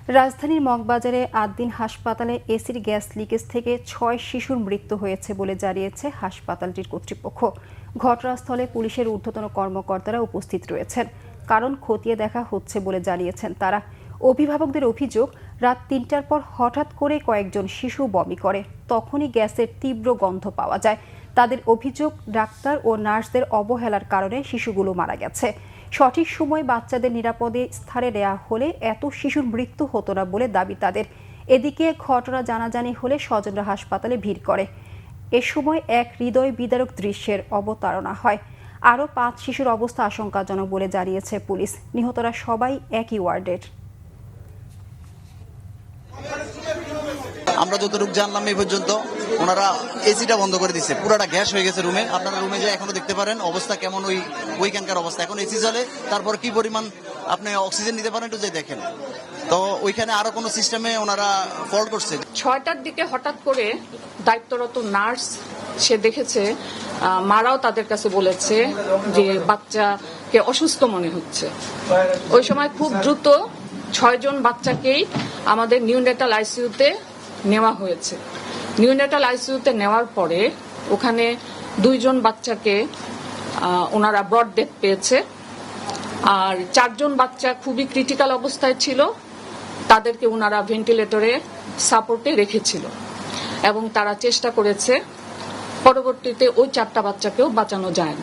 রাজধানীর মগবাজারে আদ্দিন হাসপাতালে এসির গ্যাস লিকেজ থেকে ৬ শিশুর মৃত্যু হয়েছে বলে জানিয়েছে হাসপাতালটির কর্তৃপক্ষ। ঘটনাস্থলে পুলিশের ঊর্ধ্বতন কর্মকর্তারা উপস্থিত রয়েছেন। কারণ খতিয়ে দেখা হচ্ছে বলে জানিয়েছেন তারা। অভিভাবকদের অভিযোগ, রাত ৩টার পর হঠাৎ করে কয়েকজন শিশু বমি করে। তখনই গ্যাসের তীব্র গন্ধ পাওয়া যায়। তাদের অভিযোগ, ডাক্তার ও নার্সদের অবহেলার কারণে শিশুগুলো মারা গেছে। সঠিক সময়ে বাচ্চাদের নিরাপদে স্থানে নেওয়া হলে এত শিশুর মৃত্যু হতো না বলে দাবি তাদের। এদিকে ঘটনা জানাজানি হলে স্বজনরা হাসপাতালে ভিড় করে। এ সময় এক হৃদয় বিদারক দৃশ্যের অবতারণা হয়। আরও ৫ শিশুর অবস্থা আশঙ্কাজনক বলে জানিয়েছে পুলিশ। নিহতরা সবাই একই ওয়ার্ডের। আমরা যতটুকু জানলাম এই পর্যন্ত ওনারা এসিটা বন্ধ করে দিচ্ছে, পুরাটা গ্যাস হয়ে গেছে রুমে। আপনারা রুমে যে এখনো দেখতে পারেন অবস্থা কেমন, ওইখানকার অবস্থা। এখন এসি চলে, তারপর কি পরিমাণ আপনি অক্সিজেন নিতে পারেন একটু যে দেখেন। তো ওইখানে আরো কোনো সিস্টেমে ওনারা ফল্ট করছে। ৬টার দিকে হঠাৎ করে দায়িত্বরত নার্স সে দেখেছে, মারাও তাদের কাছে বলেছে যে বাচ্চাকে অসুস্থ মনে হচ্ছে। ওই সময় খুব দ্রুত ৬ জন বাচ্চাকেই আমাদের নিউনেটাল আইসিইউতে নেওয়া হয়েছে। নিউনেটাল আইসিইউতে নেওয়ার পরে ওখানে 2 জন বাচ্চাকে ওনারা ব্রড ডেথ পেয়েছে, আর 4 জন বাচ্চা খুবই ক্রিটিক্যাল অবস্থায় ছিল। তাদেরকে ওনারা ভেন্টিলেটরে সাপোর্টে রেখেছিল এবং তারা চেষ্টা করেছে। পরবর্তীতে ওই 4টা বাচ্চাকেও বাঁচানো যায়।